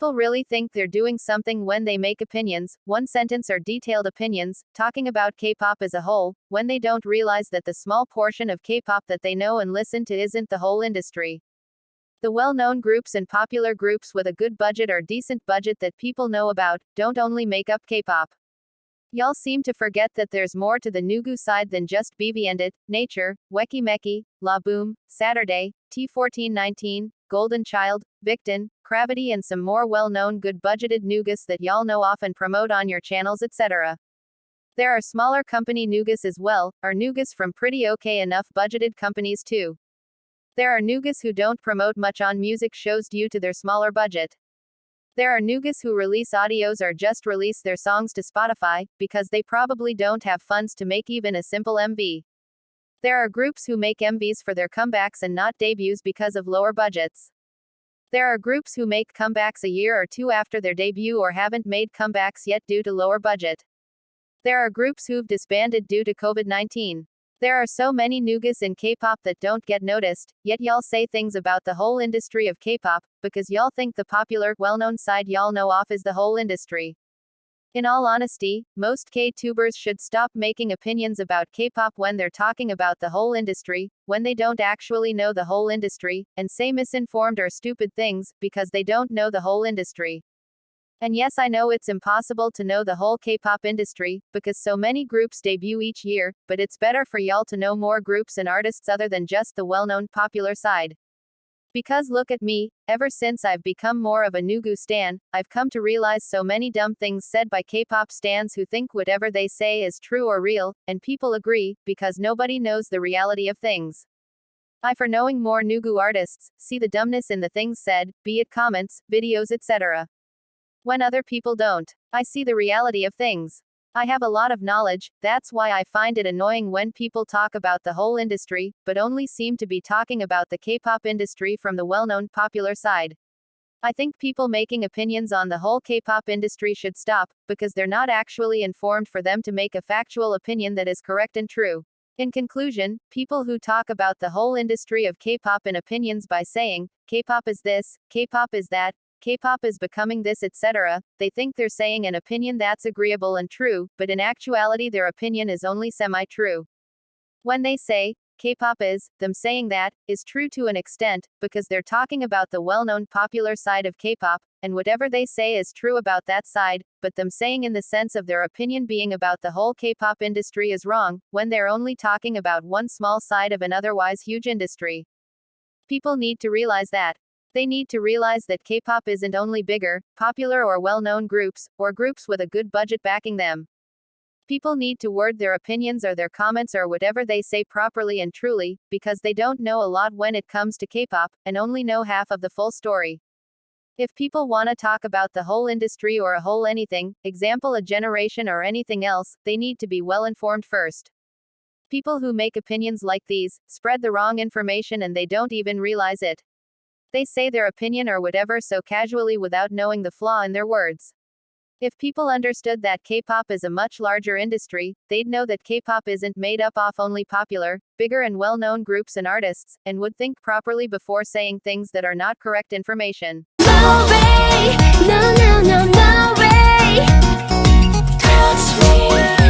People really think they're doing something when they make opinions, one sentence or detailed opinions, talking about K-pop as a whole, when they don't realize that the small portion of K-pop that they know and listen to isn't the whole industry. The well-known groups and popular groups with a good budget or decent budget that people know about, don't only make up K-pop. Y'all seem to forget that there's more to the Nugu side than just BB and It, Nature, Weki Meki, La Boom, Saturday, T1419, Golden Child, Victon, Gravity and some more well-known good-budgeted Nugus that y'all know off and promote on your channels etc. There are smaller company Nugus as well, or Nugus from pretty okay enough budgeted companies too. There are Nugus who don't promote much on music shows due to their smaller budget. There are Nugus who release audios or just release their songs to Spotify, because they probably don't have funds to make even a simple MV. There are groups who make MVs for their comebacks and not debuts because of lower budgets. There are groups who make comebacks a year or two after their debut or haven't made comebacks yet due to lower budget. There are groups who've disbanded due to COVID-19. There are so many Nugus in K-pop that don't get noticed, yet y'all say things about the whole industry of K-pop, because y'all think the popular, well-known side y'all know off is the whole industry. In all honesty, most K-tubers should stop making opinions about K-pop when they're talking about the whole industry, when they don't actually know the whole industry, and say misinformed or stupid things, because they don't know the whole industry. And yes, I know it's impossible to know the whole K-pop industry, because so many groups debut each year, but it's better for y'all to know more groups and artists other than just the well-known popular side. Because look at me, ever since I've become more of a Nugu stan, I've come to realize so many dumb things said by K-pop stans who think whatever they say is true or real, and people agree, because nobody knows the reality of things. For knowing more Nugu artists, see the dumbness in the things said, be it comments, videos etc. When other people don't, I see the reality of things. I have a lot of knowledge, that's why I find it annoying when people talk about the whole industry, but only seem to be talking about the K-pop industry from the well-known popular side. I think people making opinions on the whole K-pop industry should stop, because they're not actually informed for them to make a factual opinion that is correct and true. In conclusion, people who talk about the whole industry of K-pop in opinions by saying, K-pop is this, K-pop is that, K-pop is becoming this etc., they think they're saying an opinion that's agreeable and true, but in actuality their opinion is only semi-true. When they say, K-pop is, them saying that, is true to an extent, because they're talking about the well-known popular side of K-pop, and whatever they say is true about that side, but them saying in the sense of their opinion being about the whole K-pop industry is wrong, when they're only talking about one small side of an otherwise huge industry. People need to realize that. They need to realize that K-pop isn't only bigger, popular or well-known groups, or groups with a good budget backing them. People need to word their opinions or their comments or whatever they say properly and truly, because they don't know a lot when it comes to K-pop, and only know half of the full story. If people want to talk about the whole industry or a whole anything, example a generation or anything else, they need to be well informed first. People who make opinions like these, spread the wrong information and they don't even realize it. They say their opinion or whatever so casually without knowing the flaw in their words. If people understood that K-pop is a much larger industry, they'd know that K-pop isn't made up of only popular, bigger and well-known groups and artists, and would think properly before saying things that are not correct information. No way, no, no, no, no way. Touch me.